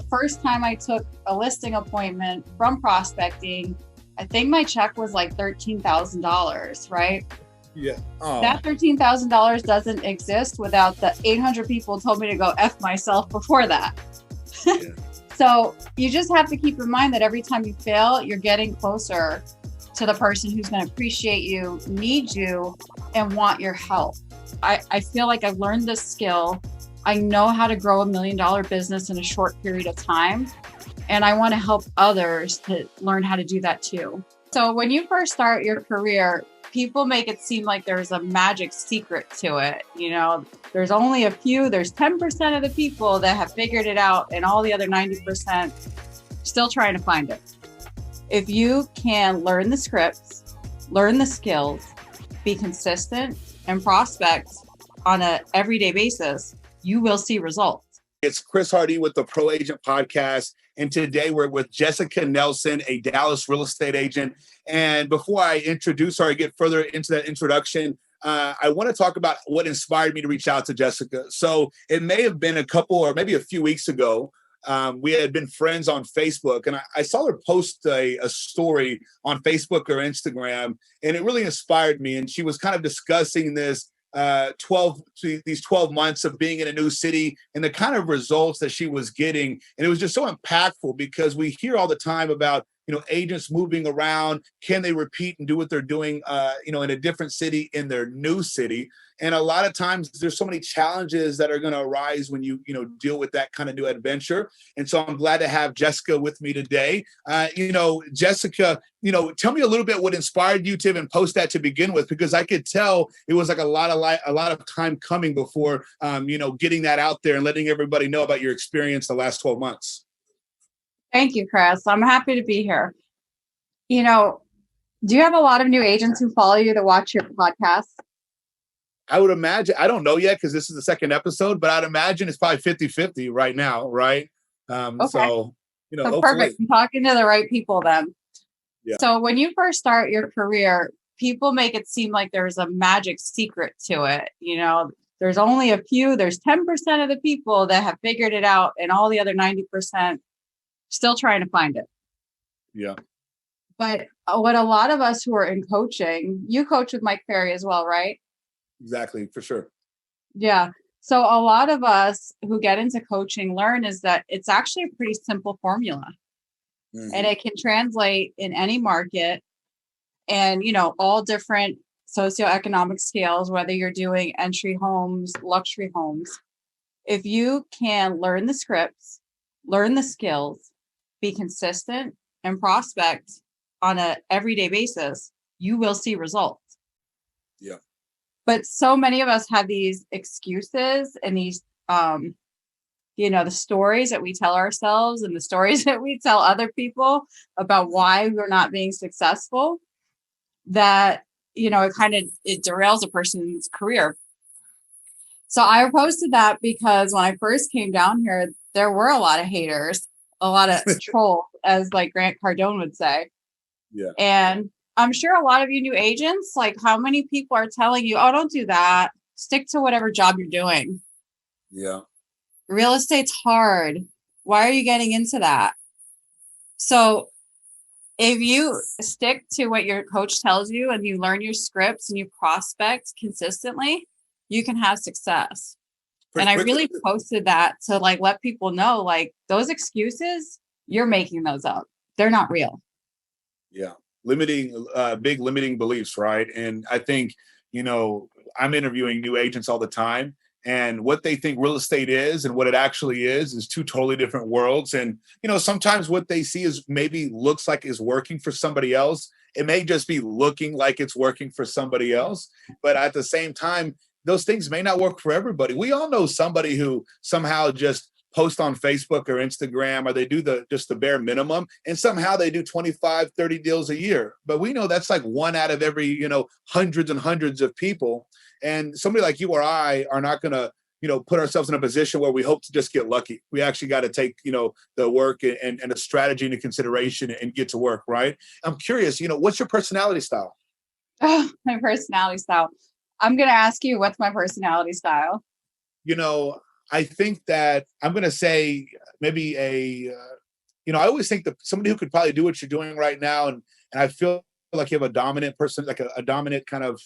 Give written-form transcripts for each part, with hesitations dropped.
first time I took a listing appointment from prospecting, I think my check was like $13,000, right? Yeah. Oh. That $13,000 doesn't exist without the 800 people who told me to go F myself before that. Yeah. So you just have to keep in mind that every time you fail, you're getting closer to the person who's going to appreciate you, need you, and want your help. I feel like I've learned this skill. I know how to grow $1 million business in a short period of time. And I want to help others to learn how to do that too. So when you first start your career, people make it seem like there's a magic secret to it. You know, there's only a few, there's 10% of the people that have figured it out, and all the other 90% still trying to find it. If you can learn the scripts, learn the skills, be consistent, and prospect on an everyday basis, you will see results. It's Chris Hardy with the PROAgent podcast. And today we're with Jessica Nelson, a Dallas real estate agent. And before I introduce her, I get further into that introduction, I want to talk about what inspired me to reach out to Jessica. So it may have been a couple or maybe a few weeks ago. We had been friends on Facebook, and I saw her post a story on Facebook or Instagram, and it really inspired me. And she was kind of discussing this 12 months of being in a new city and the kind of results that she was getting. And it was just so impactful because we hear all the time about, agents moving around. Can they repeat and do what they're doing, in a different city in their new city? And a lot of times there's so many challenges that are going to arise when you deal with that kind of new adventure. And so I'm glad to have Jessica with me today. Jessica, tell me a little bit what inspired you to even post that to begin with, because I could tell it was like a lot of time coming before, getting that out there and letting everybody know about your experience the last 12 months. Thank you, Chris. I'm happy to be here. Do you have a lot of new agents who follow you to watch your podcast? I would imagine, I don't know yet because this is the second episode, but I'd imagine it's probably 50-50 right now, right? Okay. So perfect. I'm talking to the right people then. Yeah. So when you first start your career, people make it seem like there's a magic secret to it. There's only a few, there's 10% of the people that have figured it out, and all the other 90% still trying to find it. Yeah. But what a lot of us who are in coaching, you coach with Mike Ferry as well, right? Exactly, for sure. Yeah. So a lot of us who get into coaching learn is that it's actually a pretty simple formula. Mm-hmm. And it can translate in any market and, all different socioeconomic scales, whether you're doing entry homes, luxury homes. If you can learn the scripts, learn the skills, be consistent, and prospect on an everyday basis, you will see results. Yeah. But so many of us have these excuses and these, the stories that we tell ourselves and the stories that we tell other people about why we're not being successful, that, it derails a person's career. So I posted that because when I first came down here, there were a lot of haters, a lot of trolls, as like Grant Cardone would say. Yeah. And I'm sure a lot of you new agents, like how many people are telling you, oh, don't do that. Stick to whatever job you're doing. Yeah. Real estate's hard. Why are you getting into that? So if you stick to what your coach tells you and you learn your scripts and you prospect consistently, you can have success. And I really posted that to let people know, those excuses, you're making those up. They're not real. Yeah. Big limiting beliefs, right? And I think, I'm interviewing new agents all the time, and what they think real estate is and what it actually is two totally different worlds. And, sometimes what they see is maybe looks like is working for somebody else. It may just be looking like it's working for somebody else. But at the same time, those things may not work for everybody. We all know somebody who somehow just post on Facebook or Instagram, or they do just the bare minimum, and somehow they do 25, 30 deals a year. But we know that's like one out of every, hundreds and hundreds of people. And somebody like you or I are not going to, put ourselves in a position where we hope to just get lucky. We actually got to take, the work and a strategy into consideration and get to work, right? I'm curious, what's your personality style? Oh, my personality style. I'm going to ask you, what's my personality style? I think that I'm going to say maybe I always think that somebody who could probably do what you're doing right now, and I feel like you have a dominant person, like a dominant kind of,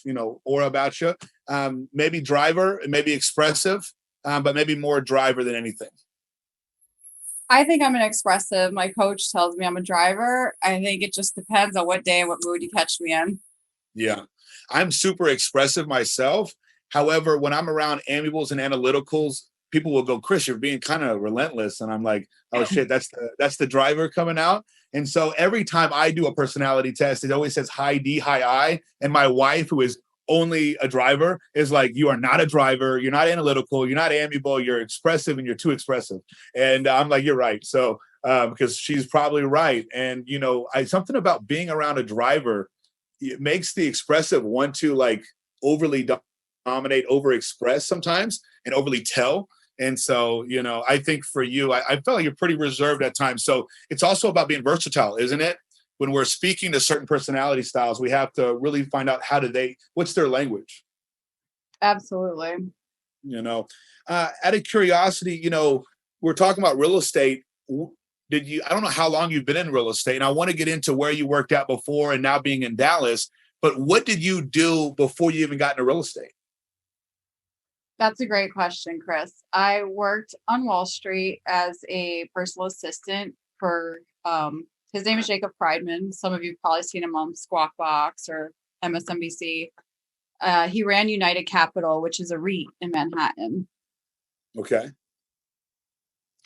aura about you. Maybe driver and maybe expressive, but maybe more driver than anything. I think I'm an expressive. My coach tells me I'm a driver. I think it just depends on what day and what mood you catch me in. Yeah. I'm super expressive myself. However, when I'm around amiables and analyticals, people will go, Chris, you're being kind of relentless. And I'm like, oh shit, that's the driver coming out. And so every time I do a personality test, it always says high D, high I. And my wife, who is only a driver, is like, you are not a driver. You're not analytical. You're not amiable. You're expressive and you're too expressive. And I'm like, you're right. So because she's probably right. And, something about being around a driver, it makes the expressive want to like overly dominate, overexpress sometimes, and overly tell. And so, I think for you, I felt like you're pretty reserved at times. So it's also about being versatile, isn't it? When we're speaking to certain personality styles, we have to really find out what's their language. Absolutely. Out of curiosity, we're talking about real estate. I don't know how long you've been in real estate, and I want to get into where you worked at before and now being in Dallas, but what did you do before you even got into real estate? That's a great question, Chris. I worked on Wall Street as a personal assistant for, his name is Jacob Friedman. Some of you have probably seen him on Squawk Box or MSNBC. He ran United Capital, which is a REIT in Manhattan. Okay.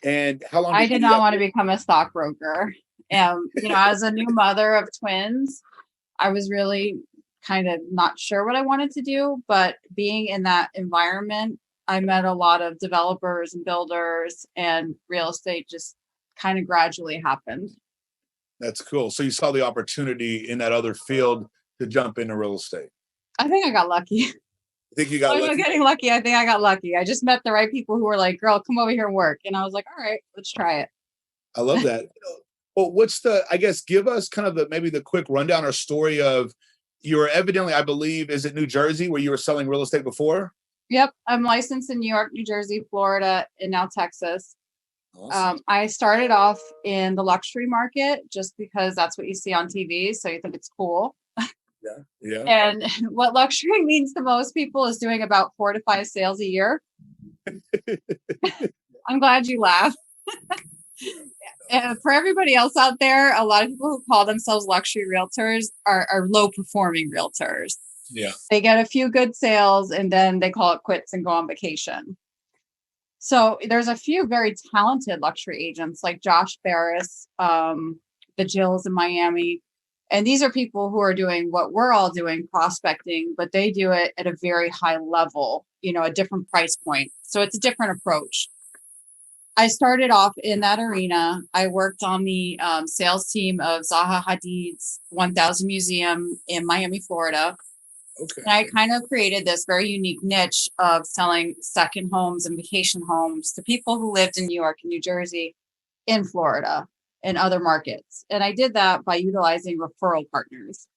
And how long? I did not want to become a stockbroker. As a new mother of twins, I was really kind of not sure what I wanted to do, but being in that environment, I met a lot of developers and builders, and real estate just kind of gradually happened. That's cool. So you saw the opportunity in that other field to jump into real estate. I think I got lucky. I think you got lucky. I'm not getting lucky. I think I got lucky. I just met the right people who were like, girl, come over here and work. And I was like, all right, let's try it. I love that. Well, give us kind of maybe the quick rundown or story of, you were evidently, I believe, is it New Jersey where you were selling real estate before? Yep. I'm licensed in New York, New Jersey, Florida, and now Texas. Awesome. I started off in the luxury market just because that's what you see on TV. So you think it's cool. Yeah. And what luxury means to most people is doing about 4 to 5 sales a year. I'm glad you laugh. And for everybody else out there, a lot of people who call themselves luxury realtors are low performing realtors. Yeah. They get a few good sales and then they call it quits and go on vacation. So there's a few very talented luxury agents like Josh Barris, the Jills in Miami. And these are people who are doing what we're all doing, prospecting, but they do it at a very high level, a different price point. So it's a different approach. I started off in that arena. I worked on the sales team of Zaha Hadid's 1000 Museum in Miami, Florida. Okay. And I kind of created this very unique niche of selling second homes and vacation homes to people who lived in New York and New Jersey, in Florida, and other markets. And I did that by utilizing referral partners.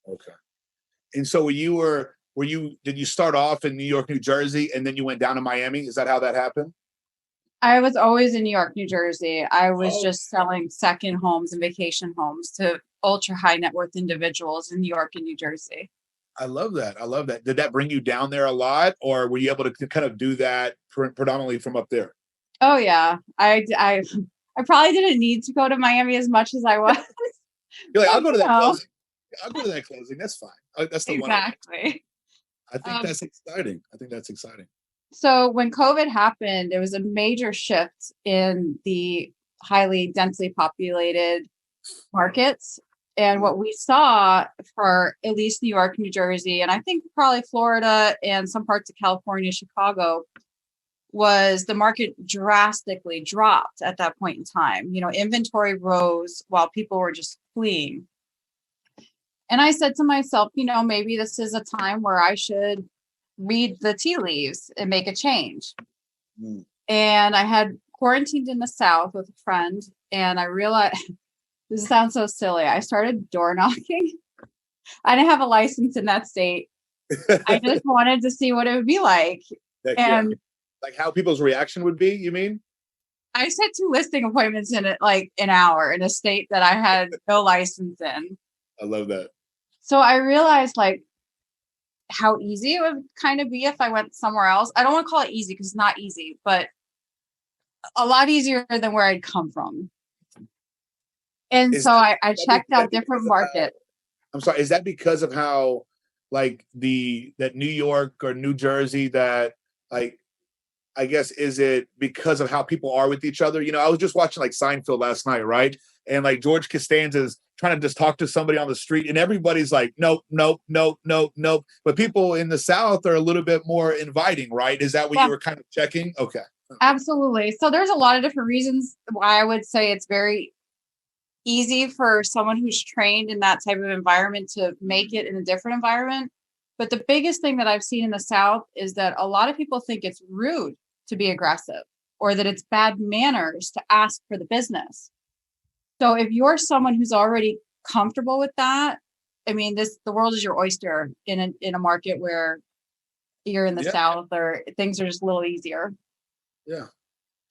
Okay. And so did you start off in New York, New Jersey, and then you went down to Miami? Is that how that happened? I was always in New York, New Jersey. I was just selling second homes and vacation homes to ultra high net worth individuals in New York and New Jersey. I love that. Did that bring you down there a lot, or were you able to kind of do that predominantly from up there? Oh yeah. I probably didn't need to go to Miami as much as I was. You're like, I'll go to that closing. I'll go to that closing. That's fine. That's the one. Exactly. I think that's exciting. So when COVID happened, there was a major shift in the highly densely populated markets. And what we saw for at least New York, New Jersey, and I think probably Florida and some parts of California, Chicago, was the market drastically dropped at that point in time. Inventory rose while people were just fleeing. And I said to myself, maybe this is a time where I should read the tea leaves and make a change. And I had quarantined in the South with a friend, and I realized, this sounds so silly, I started door knocking. I didn't have a license in that state. I just wanted to see what it would be like. And Like how people's reaction would be, you mean? I set 2 listing appointments in it like an hour in a state that I had no license in. I love that. So I realized like how easy it would kind of be if I went somewhere else. I don't want to call it easy because it's not easy, but a lot easier than where I'd come from. And Is so that, I that checked out because different of markets. I'm sorry, is that because of how like that New York or New Jersey that like I guess is it because of how people are with each other? You know, I was just watching like Seinfeld last night, right? And like George Costanza's trying to just talk to somebody on the street, and everybody's like, nope, nope, nope, nope, nope. But people in the South are a little bit more inviting, right? Is that what you Yeah, were kind of checking? Okay. absolutely. So there's a lot of different reasons why I would say it's very easy for someone who's trained in that type of environment to make it in a different environment. But the biggest thing that I've seen in the South is that a lot of people think it's rude to be aggressive or that it's bad manners to ask for the business. So if you're someone who's already comfortable with that, I mean, the world is your oyster in a market where you're in the Yeah. South or things are just a little easier. Yeah.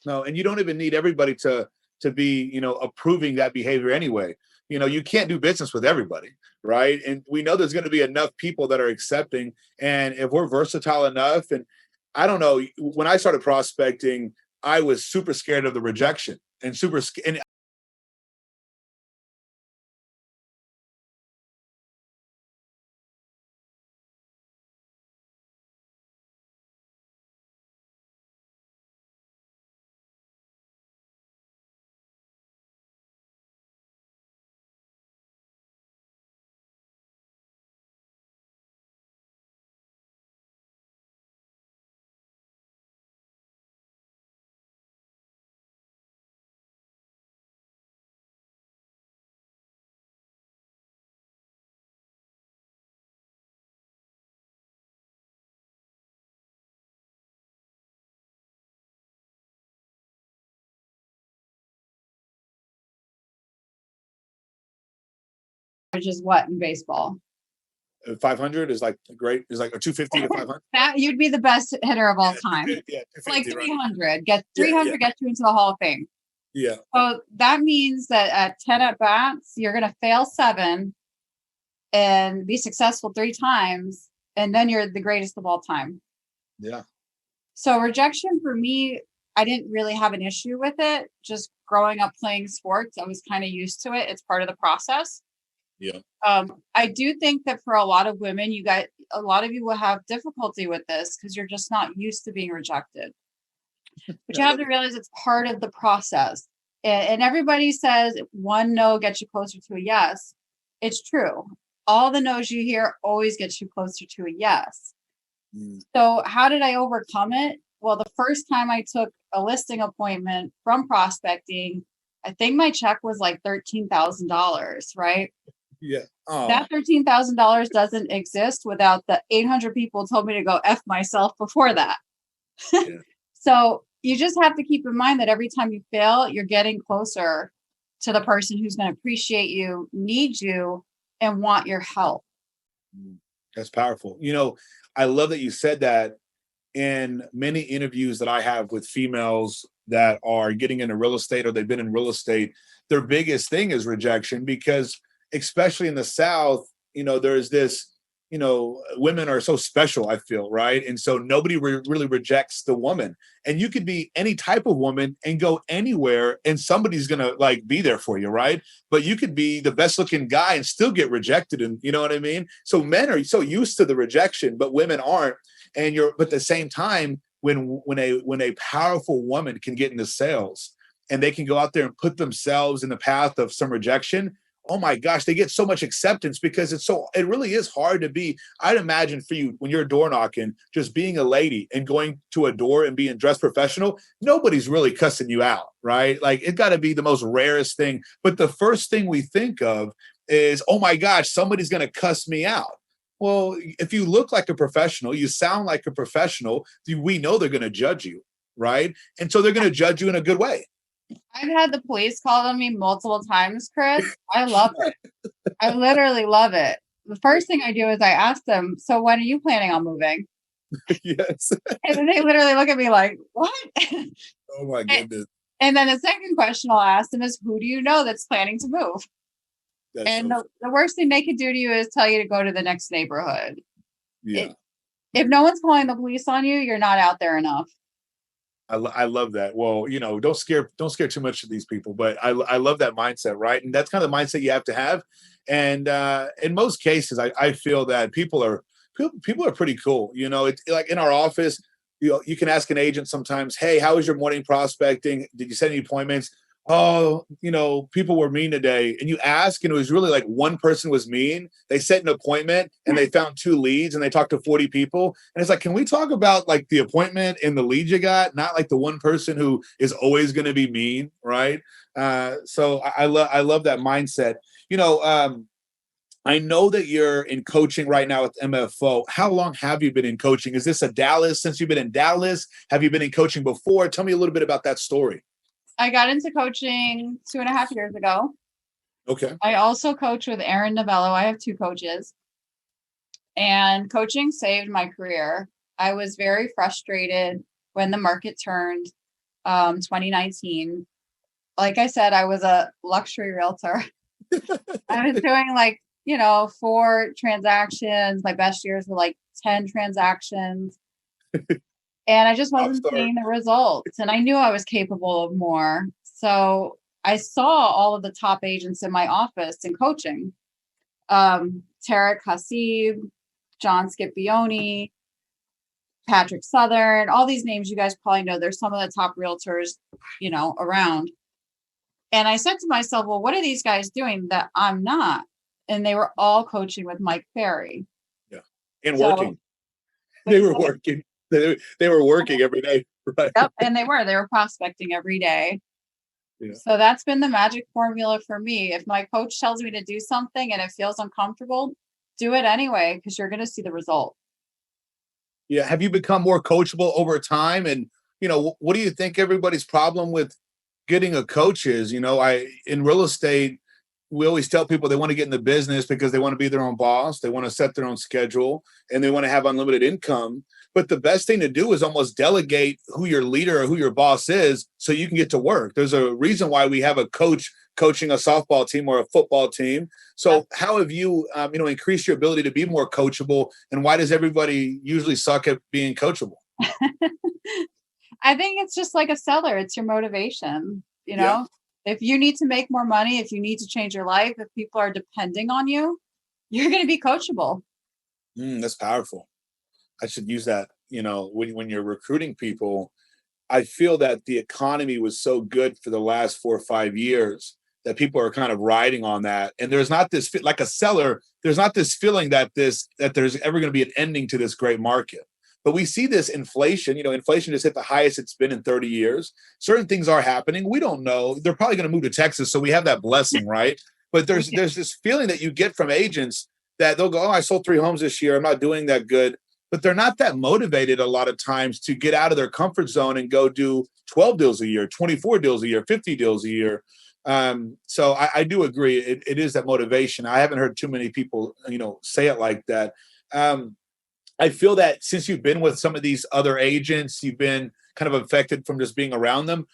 No, and you don't even need everybody to be, you know, approving that behavior anyway. You know, you can't do business with everybody, right? And we know there's going to be enough people that are accepting. And if we're versatile enough, and I don't know, when I started prospecting, I was super scared of the rejection and and Which is what in baseball? 500 is like great, is like a 250 to 500. That you'd be the best hitter of all time. Yeah, It's like 250, right? 300. Get Yeah, 300 gets you into the Hall of Fame. yeah, So that means that at 10 at bats, you're going to fail 7 and be successful 3 times, and then you're the greatest of all time. yeah, So rejection for me, I didn't really have an issue with it. Just growing up playing sports, I was kind of used to it. It's part of the process. yeah. I do think that for a lot of women, a lot of you will have difficulty with this because you're just not used to being rejected. But you have to realize it's part of the process. And everybody says one no gets you closer to a yes. It's true. All the no's you hear always gets you closer to a yes. Mm. So how did I overcome it? Well, the first time I took a listing appointment from prospecting, I think my check was like $13,000, right? Yeah. Oh, That $13,000 doesn't exist without the 800 people told me to go F myself before that. yeah. So you just have to keep in mind that every time you fail, you're getting closer to the person who's going to appreciate you, need you, and want your help. That's powerful. You know, I love that you said that. In many interviews that I have with females that are getting into real estate or they've been in real estate, their biggest thing is rejection because, especially in the South, you know, there's this, you know, women are so special, I feel, right? And so nobody really rejects the woman. And you could be any type of woman and go anywhere and somebody's going to like be there for you, right? But you could be the best looking guy and still get rejected. And you know what I mean? So men are so used to the rejection, but women aren't. And but at the same time, when a powerful woman can get into sales and they can go out there and put themselves in the path of some rejection, oh my gosh, they get so much acceptance because it really is hard to be. I'd imagine for you when you're door knocking, just being a lady and going to a door and being dressed professional, nobody's really cussing you out, right? Like it got to be the most rarest thing. But the first thing we think of is, oh my gosh, somebody's going to cuss me out. Well, if you look like a professional, you sound like a professional, we know they're going to judge you, right? And so they're going to judge you in a good way. I've had the police call on me multiple times, Chris. I love it. I literally love it. The first thing I do is I ask them, so when are you planning on moving? Yes. And then they literally look at me like, what? Oh my and, goodness. and then the second question I'll ask them is, who do you know that's planning to move? That's And so the worst thing they could do to you is tell you to go to the next neighborhood. yeah. It, if no one's calling the police on you, you're not out there enough. I love that. Well, don't scare too much of these people, but I love that mindset, right? And that's kind of the mindset you have to have. And in most cases, I feel that people are pretty cool. It's like in our office, you can ask an agent sometimes, hey, how was your morning prospecting? Did you set any appointments? Oh, people were mean today. And you ask, and it was really like one person was mean. They set an appointment and they found two leads and they talked to 40 people. And it's like, can we talk about like the appointment and the lead you got, not like the one person who is always going to be mean, right? So I love that mindset. I know that you're in coaching right now with MFO. How long have you been in coaching? Is this since you've been in Dallas? Have you been in coaching before? Tell me a little bit about that story. I got into coaching 2.5 years ago. Okay. I also coach with Aaron Novello. I have two coaches, and coaching saved my career. I was very frustrated when the market turned 2019. Like I said, I was a luxury realtor. I was doing 4 transactions. My best years were like 10 transactions. And I just Top wasn't start. seeing the results. And I knew I was capable of more. So I saw all of the top agents in my office in coaching. Tarek Hasib, John Scipione, Patrick Southern, all these names you guys probably know. They're some of the top realtors, around. And I said to myself, well, what are these guys doing that I'm not? And they were all coaching with Mike Ferry. Yeah. And So, working. They were working. They were working every day. Right. yep, and they were prospecting every day. Yeah. So that's been the magic formula for me. If my coach tells me to do something and it feels uncomfortable, do it anyway, because you're going to see the result. Yeah. Have you become more coachable over time? And, what do you think everybody's problem with getting a coach is? In real estate, we always tell people they want to get in the business because they want to be their own boss. They want to set their own schedule and they want to have unlimited income. But the best thing to do is almost delegate who your leader or who your boss is so you can get to work. There's a reason why we have a coach coaching a softball team or a football team. So how have you, increased your ability to be more coachable? And why does everybody usually suck at being coachable? I think it's just like a seller. It's your motivation. Yeah. If you need to make more money, if you need to change your life, if people are depending on you, you're going to be coachable. That's powerful. I should use that. When you're recruiting people, I feel that the economy was so good for the last 4 or 5 years that people are kind of riding on that. And there's not this like a seller. There's not this feeling that there's ever going to be an ending to this great market. But we see this inflation. Inflation just hit the highest it's been in 30 years. Certain things are happening. We don't know. They're probably going to move to Texas, so we have that blessing, right? But there's this feeling that you get from agents that they'll go, "Oh, I sold 3 homes this year. I'm not doing that good." But they're not that motivated a lot of times to get out of their comfort zone and go do 12 deals a year, 24 deals a year, 50 deals a year. So I do agree. It is that motivation. I haven't heard too many people, say it like that. I feel that since you've been with some of these other agents, you've been kind of affected from just being around them.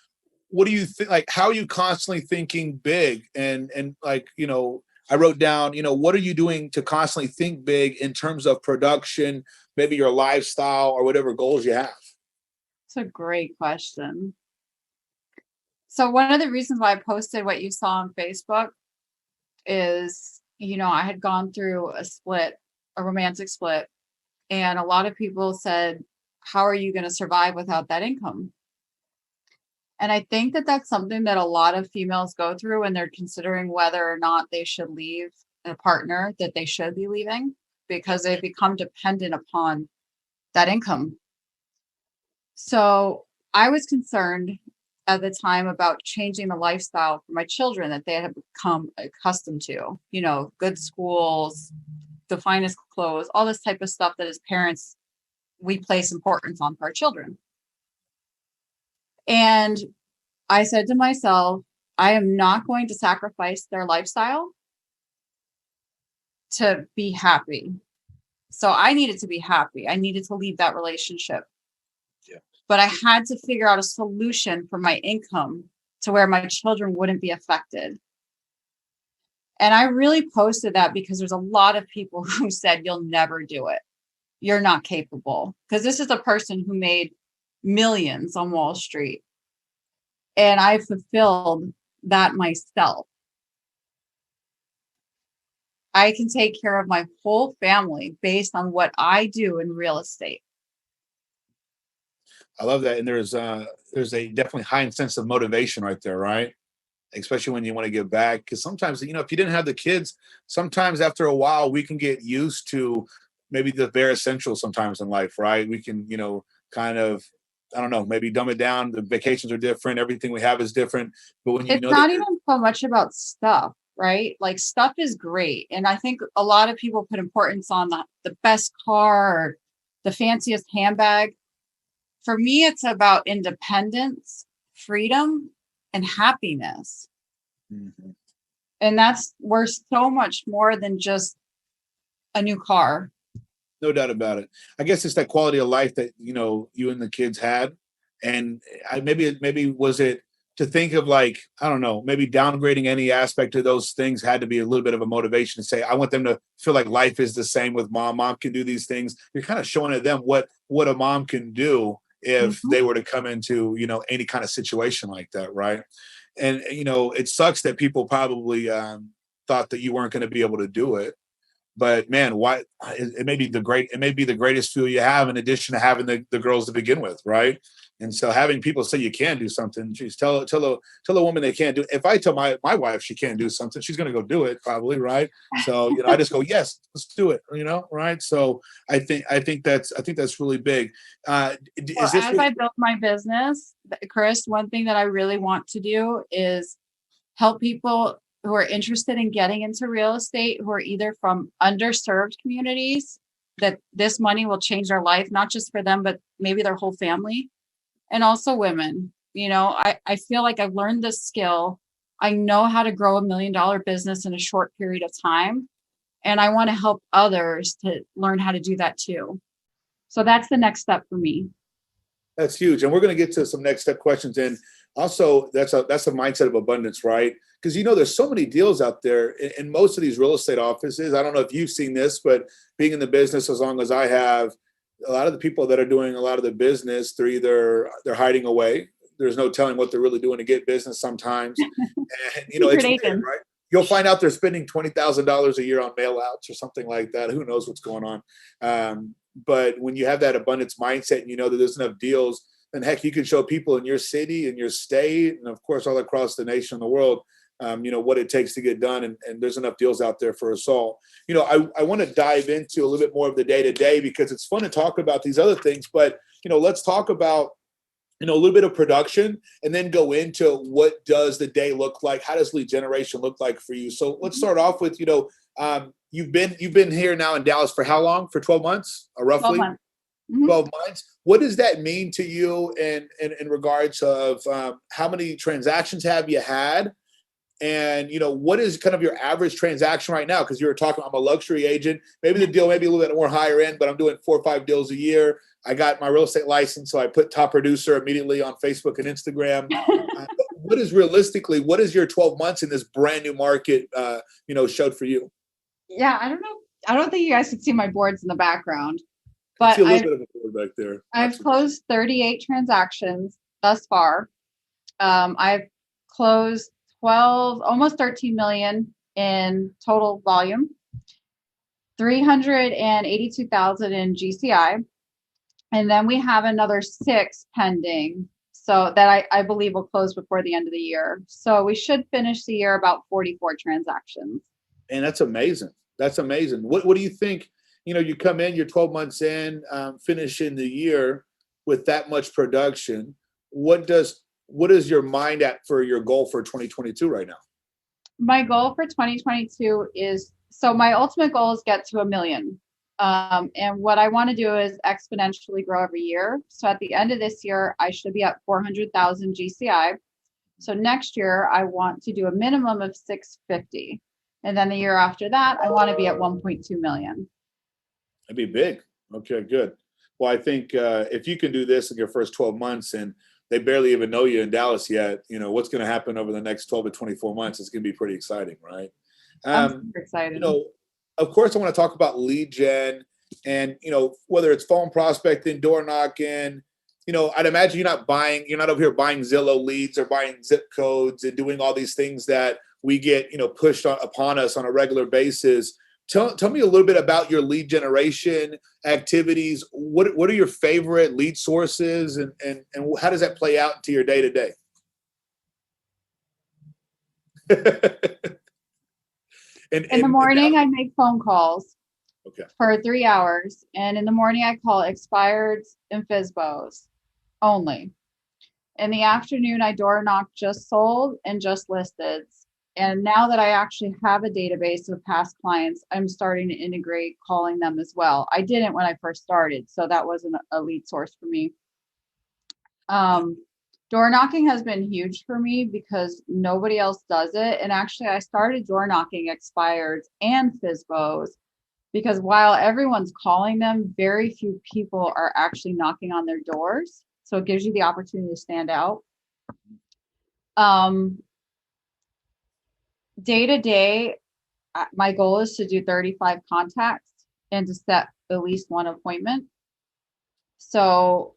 What do you think? Like, how are you constantly thinking big? And I wrote down, what are you doing to constantly think big in terms of production, maybe your lifestyle or whatever goals you have? It's a great question. So one of the reasons why I posted what you saw on Facebook is, I had gone through a romantic split, and a lot of people said, how are you going to survive without that income? And I think that that's something that a lot of females go through when they're considering whether or not they should leave a partner that they should be leaving, because they become dependent upon that income. So I was concerned at the time about changing the lifestyle for my children that they had become accustomed to, good schools, the finest clothes, all this type of stuff that as parents, we place importance on for our children. And I said to myself, I am not going to sacrifice their lifestyle to be happy. So I needed to be happy. I needed to leave that relationship. Yeah. But I had to figure out a solution for my income to where my children wouldn't be affected. And I really posted that because there's a lot of people who said, you'll never do it. You're not capable. Because this is a person who made millions on Wall Street. And I fulfilled that myself. I can take care of my whole family based on what I do in real estate. I love that. And there's a definitely high sense of motivation right there, right? Especially when you want to give back. Because sometimes, if you didn't have the kids, sometimes after a while, we can get used to maybe the bare essentials sometimes in life, right? We can, kind of, I don't know, maybe dumb it down. The vacations are different. Everything we have is different. But when you It's know not that even so much about stuff, right? Like stuff is great. And I think a lot of people put importance on the best car or the fanciest handbag. For me, it's about independence, freedom, and happiness. mm-hmm. And that's worth so much more than just a new car. No doubt about it. I guess it's that quality of life that you and the kids had, and maybe was it to think of, like, I don't know, maybe downgrading any aspect of those things had to be a little bit of a motivation to say, I want them to feel like life is the same with mom. Mom can do these things. You're kind of showing to them what a mom can do if Mm-hmm. they were to come into any kind of situation like that, right? And it sucks that people probably thought that you weren't going to be able to do it. But man, why it may be the greatest fuel you have, in addition to having the girls to begin with, right? And so having people say you can do something, geez, tell a woman they can't do it. If I tell my wife she can't do something, she's gonna go do it probably, right? So I just go, yes, let's do it, right? So I think that's really big. Well, Is this as I build my business, Chris, one thing that I really want to do is help people who are interested in getting into real estate, who are either from underserved communities, that this money will change their life, not just for them, but maybe their whole family, and also women. I feel like I've learned this skill. I know how to grow $1 million business in a short period of time. And I want to help others to learn how to do that too. So that's the next step for me. That's huge. And we're going to get to some next step questions. And also that's a mindset of abundance, right? Because there's so many deals out there in most of these real estate offices. I don't know if you've seen this, but being in the business as long as I have, a lot of the people that are doing a lot of the business, they're hiding away. There's no telling what they're really doing to get business sometimes. And Secret it's weird, agent. right? You'll find out they're spending $20,000 a year on mail outs or something like that. Who knows what's going on? But when you have that abundance mindset and you know that there's enough deals, then heck, you can show people in your city, in your state, and of course all across the nation and the world, what it takes to get done. And there's enough deals out there for us all. I want to dive into a little bit more of the day-to-day because it's fun to talk about these other things, but let's talk about a little bit of production and then go into what does the day look like? How does lead generation look like for you? So let's start off with, you've been here now in Dallas for how long? For 12 months, roughly 12 months. Mm-hmm. 12 months. What does that mean to you in regards of how many transactions have you had? And, what is kind of your average transaction right now? Because you were talking, I'm a luxury agent. Maybe the deal may be a little bit more higher end, but I'm doing 4 or 5 deals a year. I got my real estate license, so I put top producer immediately on Facebook and Instagram. What is your 12 months in this brand new market, showed for you? Yeah, I don't know. I don't think you guys can see my boards in the background, I but see a little bit of a board back there. I've closed 38 transactions thus far. I've closed 12, almost 13 million in total volume, 382,000 in GCI. And then we have another 6 pending. So that I believe will close before the end of the year. So we should finish the year about 44 transactions. And that's amazing. That's amazing. What do you think? You come in, you're 12 months in, finishing the year with that much production. What is your mind at for your goal for 2022 right now? My goal for 2022 is, so my ultimate goal is get to 1 million. And what I want to do is exponentially grow every year. So at the end of this year, I should be at 400,000 GCI. So next year, I want to do a minimum of 650. And then the year after that, I want to be at 1.2 million. That'd be big. Okay, good. Well, I think if you can do this in your first 12 months and they barely even know you in Dallas yet, what's going to happen over the next 12 to 24 months is going to be pretty exciting, right? I'm Um, super you excited. know, of course, I want to talk about lead gen and, whether it's phone prospecting, door knocking, I'd imagine you're not over here buying Zillow leads or buying zip codes and doing all these things that we get, pushed upon us on a regular basis. Tell me a little bit about your lead generation activities. What are your favorite lead sources and how does that play out into your day to day? In the morning, I make phone calls Okay. for 3 hours. And in the morning, I call expireds and FSBOs only. In the afternoon, I door knock just sold and just listed. And now that I actually have a database of past clients, I'm starting to integrate calling them as well. I didn't when I first started, so that wasn't a lead source for me. Door knocking has been huge for me because nobody else does it. And actually, I started door knocking expireds and FSBOs because while everyone's calling them, very few people are actually knocking on their doors. So it gives you the opportunity to stand out. Day to day, my goal is to do 35 contacts and to set at least one appointment. So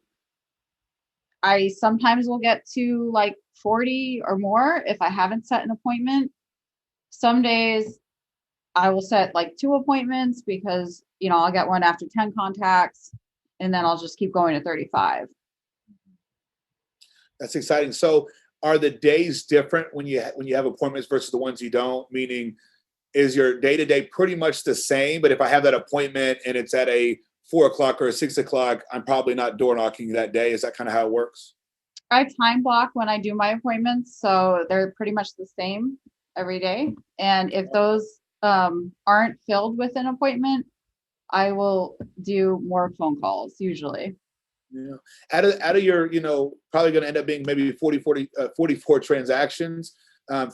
I sometimes will get to like 40 or more if I haven't set an appointment. Some days I will set like 2 appointments because, I'll get one after 10 contacts and then I'll just keep going to 35. That's exciting. So are the days different when you have appointments versus the ones you don't? Meaning, is your day to day pretty much the same? But if I have that appointment and it's at a 4 o'clock or a 6 o'clock, I'm probably not door knocking that day. Is that kind of how it works? I time block when I do my appointments, so they're pretty much the same every day. And if those aren't filled with an appointment, I will do more phone calls usually. Yeah. Out of your, probably going to end up being maybe 44 transactions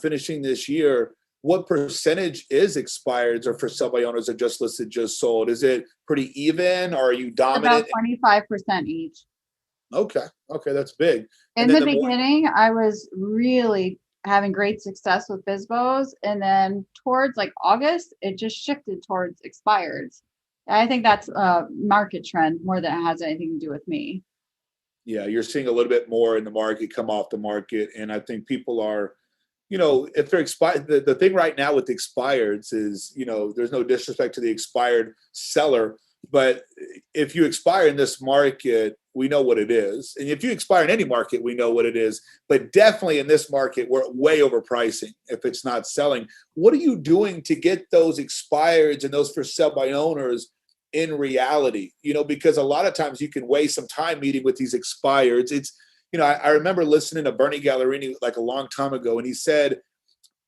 finishing this year. What percentage is expireds or for sale by owners that just listed, just sold? Is it pretty even or are you About dominant? 25% each. Okay. Okay. That's big. In the beginning, I was really having great success with FSBOs. And then towards like August, it just shifted towards expireds. I think that's a market trend more than it has anything to do with me. Yeah. You're seeing a little bit more in the market come off the market. And I think people are, if they're expired, the thing right now with the expireds is, there's no disrespect to the expired seller, but if you expire in this market, we know what it is. And if you expire in any market, we know what it is. But definitely in this market, we're way overpricing if it's not selling. What are you doing to get those expireds and those for sale by owners in reality? Because a lot of times you can waste some time meeting with these expireds. I remember listening to Bernie Gallerini like a long time ago, and he said,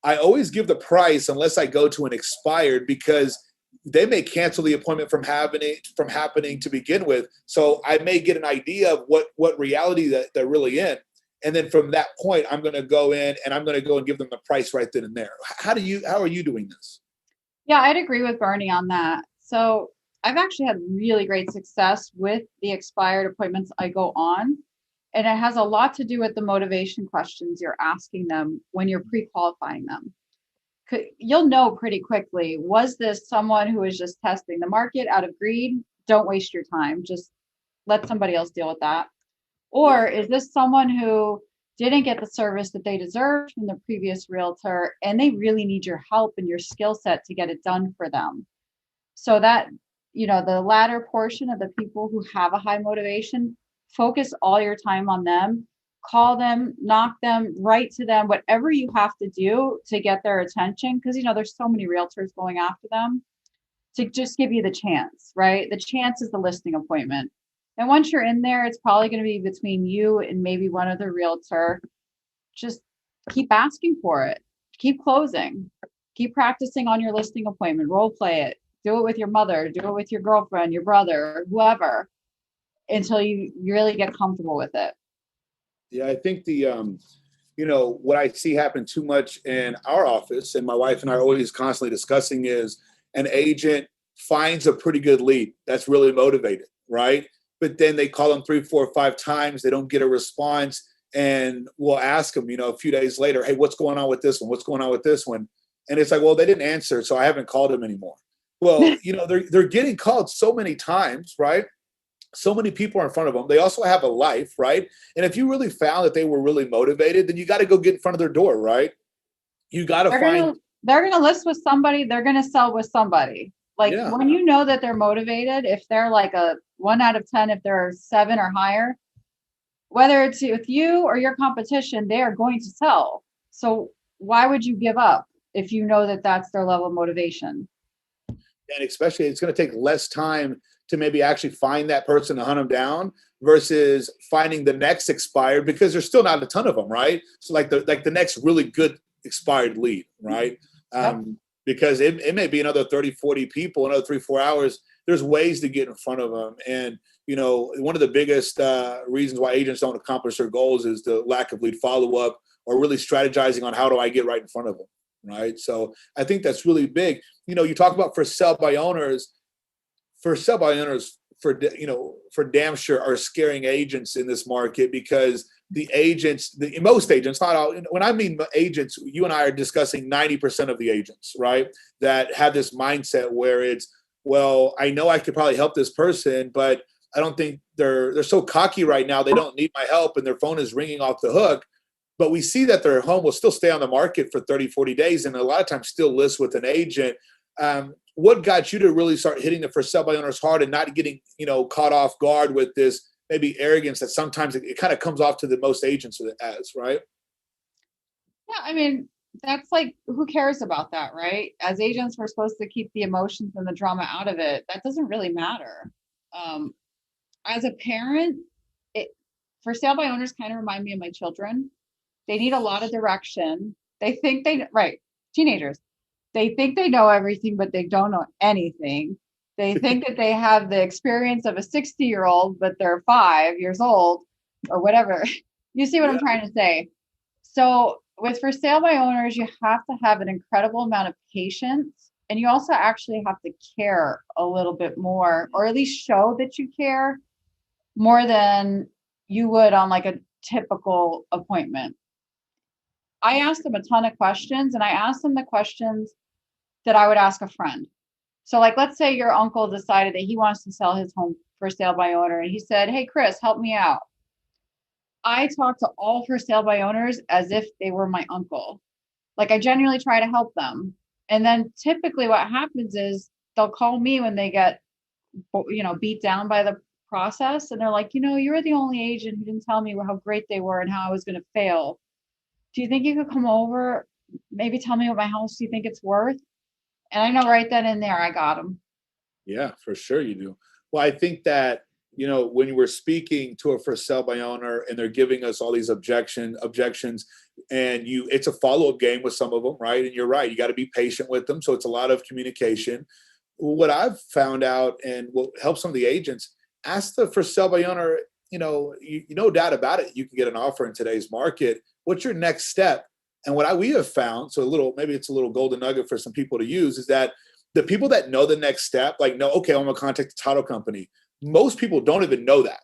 I always give the price unless I go to an expired because they may cancel the appointment from happening to begin with. So I may get an idea of what reality that they're really in. And then from that point, I'm going to go in and I'm going to go and give them the price right then and there. How are you doing this? Yeah, I'd agree with Bernie on that. So I've actually had really great success with the expired appointments I go on. And it has a lot to do with the motivation questions you're asking them when you're pre-qualifying them. You'll know pretty quickly, was this someone who is just testing the market out of greed? Don't waste your time. Just let somebody else deal with that. Or is this someone who didn't get the service that they deserved from the previous realtor and they really need your help and your skill set to get it done for them? So that, the latter portion of the people who have a high motivation, focus all your time on them, call them, knock them, write to them, whatever you have to do to get their attention. Because, there's so many realtors going after them to just give you the chance, right? The chance is the listing appointment. And once you're in there, it's probably going to be between you and maybe one other realtor. Just keep asking for it. Keep closing. Keep practicing on your listing appointment. Role play it. Do it with your mother. Do it with your girlfriend, your brother, whoever, until you really get comfortable with it. Yeah, I think what I see happen too much in our office, and my wife and I are always constantly discussing, is an agent finds a pretty good lead that's really motivated, right? But then they call them 3, 4, 5 times. They don't get a response. And we'll ask them, a few days later, hey, what's going on with this one? What's going on with this one? And it's like, well, they didn't answer, so I haven't called them anymore. Well, they're getting called so many times, right? So many people are in front of them. They also have a life, right? And if you really found that they were really motivated, then you got to go get in front of their door, right? You got to find. They're gonna list with somebody. They're gonna sell with somebody. Like when you know that they're motivated, if they're like a 1 out of 10, if they're 7 or higher, whether it's with you or your competition, they are going to sell. So why would you give up if you know that that's their level of motivation? And especially it's going to take less time to maybe actually find that person to hunt them down versus finding the next expired, because there's still not a ton of them, right? So like the next really good expired lead, right? Yep. Because it may be another 30, 40 people, another 3, 4 hours. There's ways to get in front of them. And, one of the biggest reasons why agents don't accomplish their goals is the lack of lead follow-up or really strategizing on how do I get right in front of them, right? So I think that's really big. You talk about for sale by owners, for damn sure are scaring agents in this market, because most agents, not all, when I mean agents, you and I are discussing 90% of the agents, right? That have this mindset where it's, well, I know I could probably help this person, but I don't think they're so cocky right now. They don't need my help and their phone is ringing off the hook. But we see that their home will still stay on the market for 30, 40 days. And a lot of times still list with an agent. What got you to really start hitting the for sale by owners hard and not getting, caught off guard with this maybe arrogance that sometimes it kind of comes off to the most agents as, right? Yeah, I mean, that's like, who cares about that, right? As agents, we're supposed to keep the emotions and the drama out of it. That doesn't really matter. As a parent, for sale by owners kind of remind me of my children. They need a lot of direction. Teenagers. They think they know everything, but they don't know anything. They think that they have the experience of a 60-year-old, but they're 5 years old or whatever. You see what I'm trying to say? So with for sale by owners, you have to have an incredible amount of patience, and you also actually have to care a little bit more, or at least show that you care more than you would on like a typical appointment. I asked them a ton of questions, and I asked them the questions that I would ask a friend. So like, let's say your uncle decided that he wants to sell his home for sale by owner, and he said, hey, Chris, help me out. I talk to all for sale by owners as if they were my uncle. Like, I genuinely try to help them. And then typically what happens is they'll call me when they get, beat down by the process. And they're like, you were the only agent who didn't tell me how great they were and how I was going to fail. Do you think you could come over, maybe tell me what my house do you think it's worth? And I know right then and there, I got them. Yeah, for sure you do. Well, I think that, when you were speaking to a for sale by owner and they're giving us all these objections, and it's a follow-up game with some of them, right? And you're right, you got to be patient with them. So it's a lot of communication. What I've found out and will help some of the agents, ask the for sale by owner, no doubt about it, you can get an offer in today's market. What's your next step? And what we have found, maybe it's a little golden nugget for some people to use, is that the people that know the next step, like know, okay, I'm gonna contact the title company. Most people don't even know that.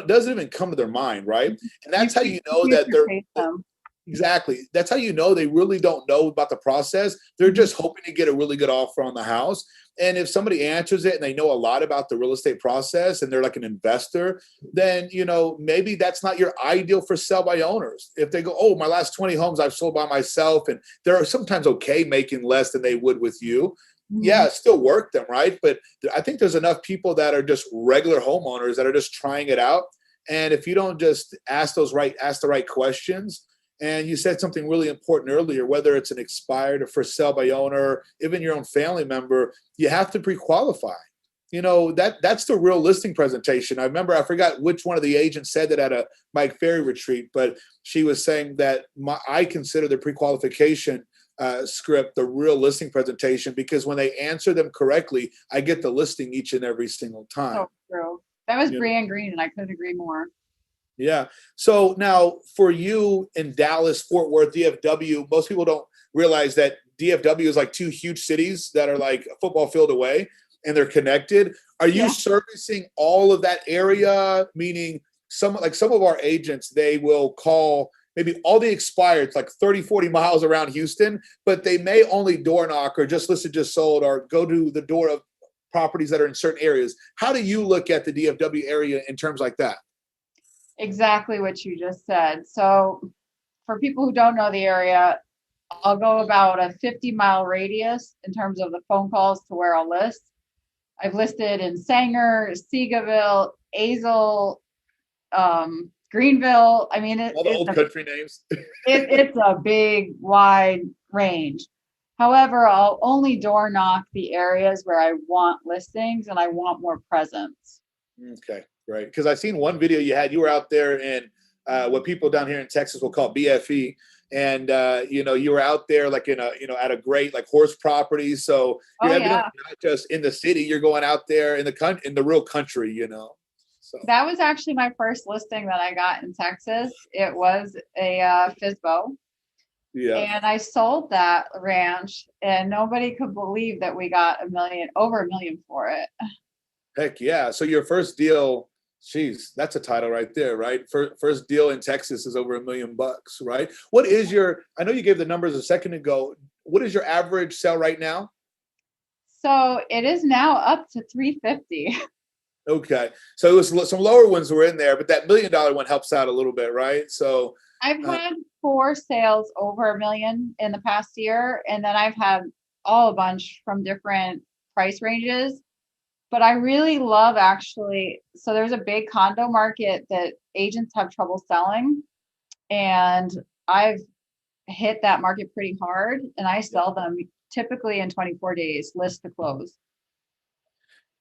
Doesn't even come to their mind, right? And that's how you know that exactly. That's how you know they really don't know about the process. They're just hoping to get a really good offer on the house. And if somebody answers it and they know a lot about the real estate process and they're like an investor, then, maybe that's not your ideal for sell by owners. If they go, oh, my last 20 homes I've sold by myself, and they're sometimes okay making less than they would with you. Yeah, still work them, right? But I think there's enough people that are just regular homeowners that are just trying it out. And if you don't just ask the right questions, and you said something really important earlier, whether it's an expired or for sale by owner, even your own family member, you have to pre-qualify. That's the real listing presentation. I remember, I forgot which one of the agents said that at a Mike Ferry retreat, but she was saying that I consider the pre-qualification script the real listing presentation, because when they answer them correctly, I get the listing each and every single time. So true. That was Brianne Green, and I couldn't agree more. Yeah. So now for you in Dallas, Fort Worth, DFW, most people don't realize that DFW is like 2 huge cities that are like a football field away. and they're connected. Are you Yeah. servicing all of that area? Meaning some of our agents, they will call maybe all the expireds like 30, 40 miles around Houston, but they may only door knock or just list it just sold or go to the door of properties that are in certain areas. How do you look at the DFW area in terms like that? Exactly what you just said. So for people who don't know the area, I'll go about a 50-mile radius in terms of the phone calls to where I'll list. I've listed in Sanger, Seagaville, Azle, Greenville. I mean, All the old country names. it's a big, wide range. However, I'll only door knock the areas where I want listings and I want more presence. Okay, right. Because I seen one video you had. You were out there in what people down here in Texas will call BFE, and you were out there like in a at a great like horse property. So you're Oh evidently yeah, not just in the city. You're going out there in the real country. So that was actually my first listing that I got in Texas. It was a FISBO, yeah, and I sold that ranch, and nobody could believe that we got over a million for it. heck yeah. So your first deal. Geez, that's a title right there, right? First deal in Texas is over $1 million, right? What is your? I know you gave the numbers a second ago. What is your average sale right now? So it is now up to 350. Okay, so it was some lower ones were in there, but that $1 million one helps out a little bit, right? So, I've uh, had 4 sales over a million in the past year, and then I've had all a bunch from different price ranges. But I really love actually, so there's a big condo market that agents have trouble selling, and I've hit that market pretty hard, and I yeah. sell them typically in 24 days, list to close.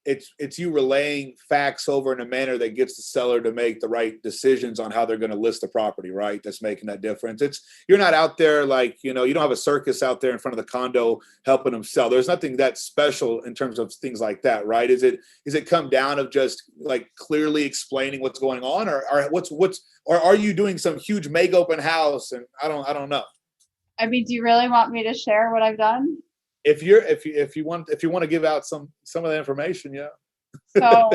It's you relaying facts over in a manner that gets the seller to make the right decisions on how they're going to list the property, right? That's making that difference. It's you're not out there like you don't have a circus out there in front of the condo helping them sell. There's nothing that special in terms of things like that, right? Is it come down of just like clearly explaining what's going on, or are you doing some huge make open house? And I don't know. I mean, do you really want me to share what I've done? If you want to give out some of the information, yeah. So,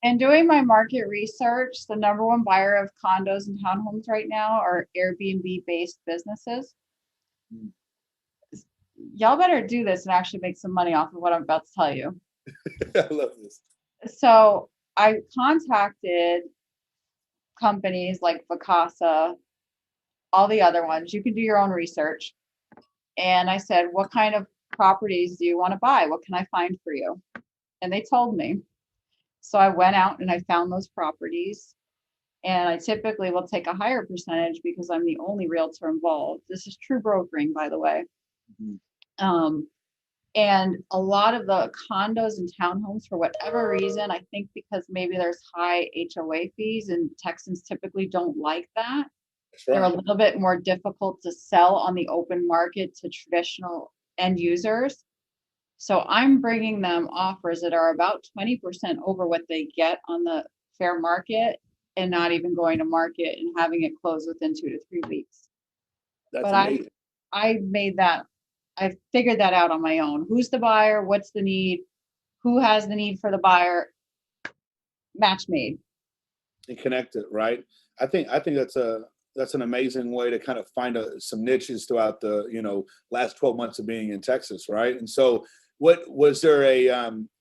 in doing my market research, the number one buyer of condos and townhomes right now are Airbnb based businesses. Y'all better do this and actually make some money off of what I'm about to tell you. I love this. So, I contacted companies like Vacasa, all the other ones. You can do your own research. And I said, what kind of properties do you want to buy? What can I find for you? And they told me. So I went out and I found those properties. And I typically will take a higher percentage because I'm the only realtor involved. This is true brokering, by the way. Mhm. Um, and a lot of the condos and townhomes, for whatever reason, I think because maybe there's high HOA fees and Texans typically don't like that. That's They're a right. little bit more difficult to sell on the open market to traditional end users. So I'm bringing them offers that are about 20% over what they get on the fair market and not even going to market and having it close within 2 to 3 weeks. That's But I amazing. I made that I figured that out on my own. Who's the buyer? What's the need? Who has the need for the buyer? Match made. And connect it, right? I think that's an amazing way to kind of find some niches throughout the last 12 months of being in Texas, right? And so, what was there a?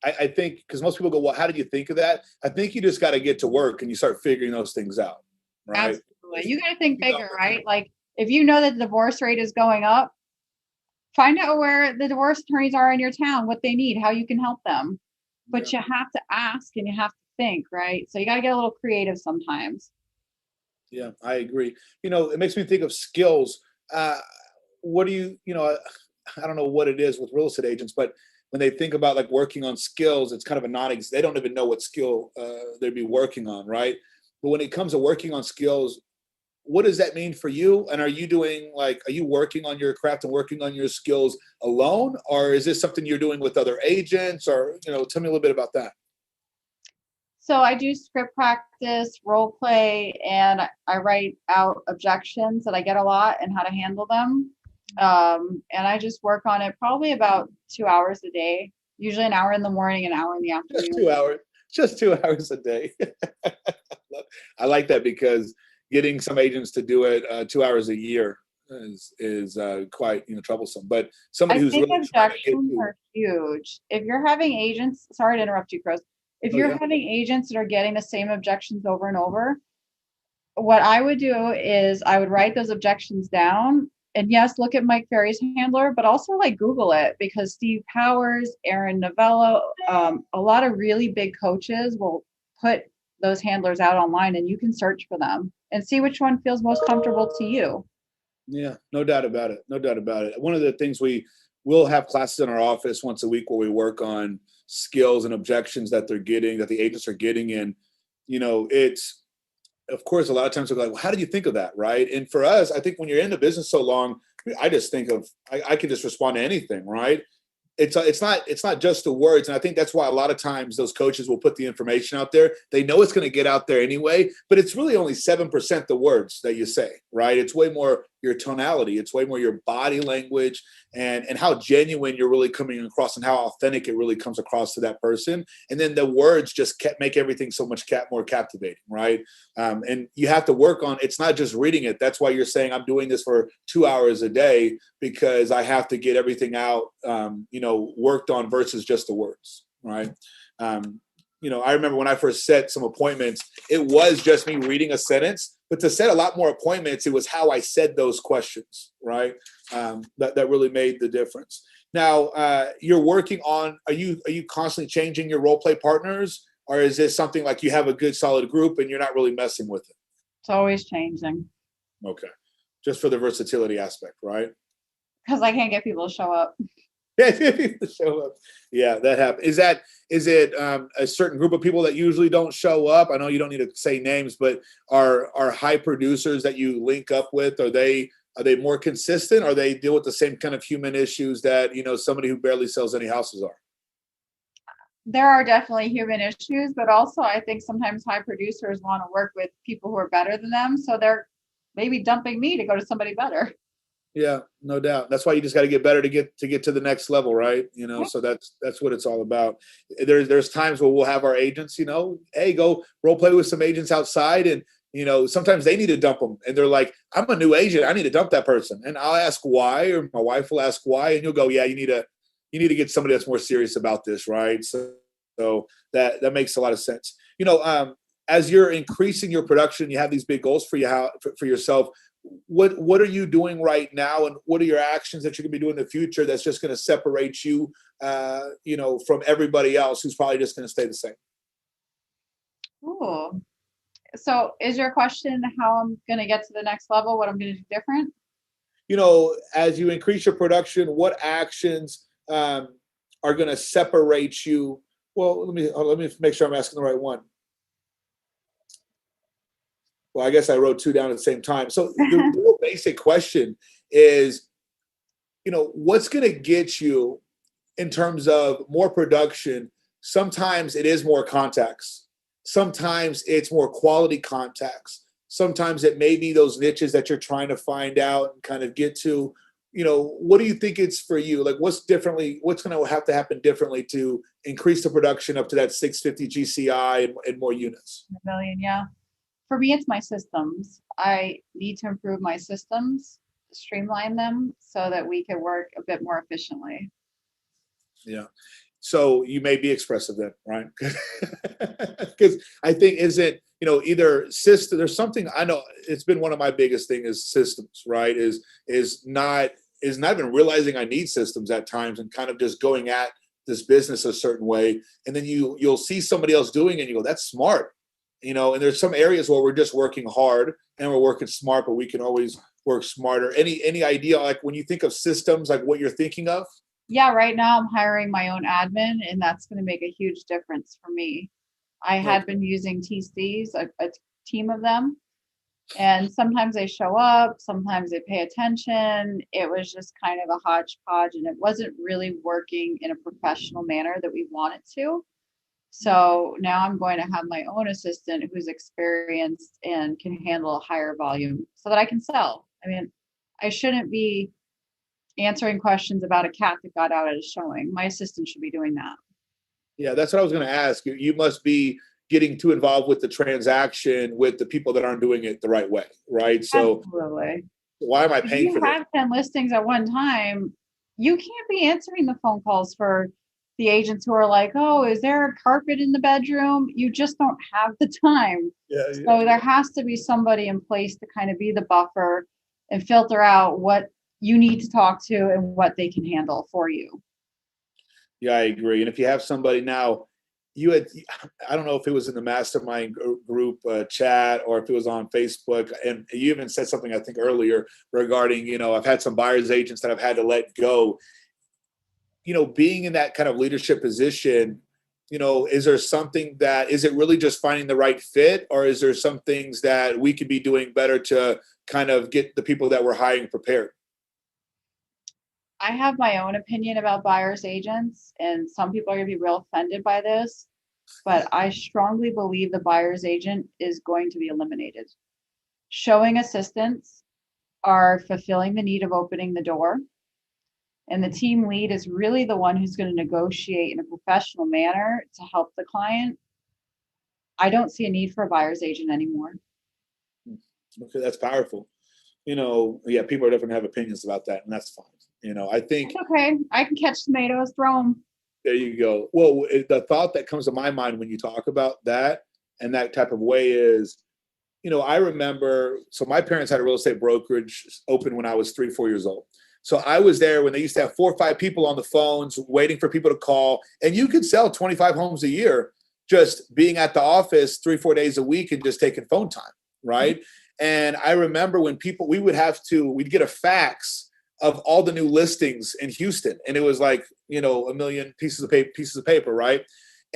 I think because most people go, well, how did you think of that? I think you just got to get to work and you start figuring those things out, right? Absolutely. You got to think You know, bigger, right? Like if you know that the divorce rate is going up, find out where the divorce attorneys are in your town, what they need, how you can help them. yeah, But you have to ask and you have to think, right? So you got to get a little creative sometimes. yeah, I agree. It makes me think of skills. Uh, what do I don't know what it is with real estate agents, but when they think about like working on skills, it's kind of a they don't even know what skill they'd be working on, right? But when it comes to working on skills, what does that mean for you? And are you working on your craft and working on your skills alone? Or is this something you're doing with other agents? Or, tell me a little bit about that. So I do script practice, role play, and I write out objections that I get a lot and how to handle them. And I just work on it probably about 2 hours a day. Usually an hour in the morning, an hour in the Just afternoon. 2 hours. Just 2 hours a day. I like that because getting some agents to do it 2 hours a year is quite troublesome. But somebody I who's think really trying to get objections to, are huge. If you're having agents, sorry to interrupt you, Chris. If oh you're yeah, having agents that are getting the same objections over and over, what I would do is I would write those objections down. And yes, look at Mike Ferry's handler, but also like Google it because Steve Powers, Aaron Novello, a lot of really big coaches will put those handlers out online and you can search for them and see which one feels most comfortable to you. yeah, no doubt about it. No doubt about it. One of the things we will have classes in our office once a week where we work on skills and objections that they're getting, that the agents are getting. And, it's, of course, a lot of times we're like, well, how did you think of that? Right. And for us, I think when you're in the business so long, I just think of, I can just respond to anything. Right. It's not just the words, and I think that's why a lot of times those coaches will put the information out there. They know it's going to get out there anyway, but it's really only 7% the words that you say, right? It's way more your tonality, it's way more your body language, and how genuine you're really coming across and how authentic it really comes across to that person. And then the words just make everything so much more captivating, right? And you have to work on, it's not just reading it. That's why you're saying I'm doing this for 2 hours a day, because I have to get everything out, worked on versus just the words, right? I remember when I first set some appointments, it was just me reading a sentence, but to set a lot more appointments, it was how I said those questions, right? That really made the difference. Now, you're working on, are you constantly changing your role play partners, or is this something like you have a good solid group and you're not really messing with it? It's always changing Okay. Just for the versatility aspect, right? because I can't get people to show up. Show up. Yeah, that happens. Is it a certain group of people that usually don't show up? I know you don't need to say names, but are high producers that you link up with, are they more consistent, or they deal with the same kind of human issues that somebody who barely sells any houses are? There are definitely human issues, but also I think sometimes high producers want to work with people who are better than them. So they're maybe dumping me to go to somebody better. Yeah, no doubt. That's why you just got to get better to get to the next level, right? Right. So that's what it's all about. There's times where we'll have our agents, hey, go role play with some agents outside, and sometimes they need to dump them, and they're like, I'm a new agent, I need to dump that person, and I'll ask why, or my wife will ask why, and you'll go, yeah, you need to get somebody that's more serious about this, right? So that makes a lot of sense. As you're increasing your production, you have these big goals for for yourself. What are you doing right now, and what are your actions that you're going to be doing in the future that's just going to separate you, from everybody else who's probably just going to stay the same? Ooh. So is your question how I'm going to get to the next level, what I'm going to do different? As you increase your production, what actions are going to separate you? Well, let me make sure I'm asking the right one. Well, I guess I wrote two down at the same time. So the real basic question is, what's going to get you in terms of more production? Sometimes it is more contacts. Sometimes it's more quality contacts. Sometimes it may be those niches that you're trying to find out and kind of get to. What do you think it's for you? Like, what's going to have to happen differently to increase the production up to that 650 GCI and more units? A million, yeah. For me, it's my systems. I need to improve my systems, streamline them so that we can work a bit more efficiently. Yeah. So you may be expressive then, right? Because I think either system. There's something I know. It's been one of my biggest thing is systems, right? Is not even realizing I need systems at times, and kind of just going at this business a certain way, and then you'll see somebody else doing it, and you go, that's smart, and there's some areas where we're just working hard and we're working smart, but we can always work smarter. Any idea, like when you think of systems, like what you're thinking of? Yeah, right now I'm hiring my own admin, and that's going to make a huge difference for me. I had been using TCs, a team of them, and sometimes they show up, sometimes they pay attention. It was just kind of a hodgepodge, and it wasn't really working in a professional manner that we wanted to. So now I'm going to have my own assistant who's experienced and can handle a higher volume so that I can sell. I mean, I shouldn't be answering questions about a cat that got out at a showing. My assistant should be doing that. Yeah, that's what I was going to ask. You must be getting too involved with the transaction with the people that aren't doing it the right way, right? So Absolutely. why am I If paying you for this? have 10 listings at one time, you can't be answering the phone calls for the agents who are like, oh, is there a carpet in the bedroom? You just don't have the time. Yeah, yeah. So there has to be somebody in place to kind of be the buffer and filter out what you need to talk to and what they can handle for you. Yeah, I agree. And if you have somebody now, you had, I don't know if it was in the mastermind group chat or if it was on Facebook, and you even said something I think earlier regarding, I've had some buyers agents that I've had to let go. Being in that kind of leadership position, is there something that, is it really just finding the right fit, or is there some things that we could be doing better to kind of get the people that we're hiring prepared? I have my own opinion about buyer's agents, and some people are going to be real offended by this, but I strongly believe the buyer's agent is going to be eliminated. Showing assistants are fulfilling the need of opening the door, and the team lead is really the one who's going to negotiate in a professional manner to help the client. I don't see a need for a buyer's agent anymore. Okay, that's powerful. Yeah, people are definitely have opinions about that, and that's fine. I think It's okay. I can catch tomatoes, throw them. there you go. Well, the thought that comes to my mind when you talk about that and that type of way is, I remember, so my parents had a real estate brokerage open when I was 3, 4 years old. So I was there when they used to have 4 or 5 people on the phones waiting for people to call, and you could sell 25 homes a year just being at the office 3, 4 days a week and just taking phone time, right? And I remember when we'd get a fax of all the new listings in Houston, and it was like, a million pieces of paper, right?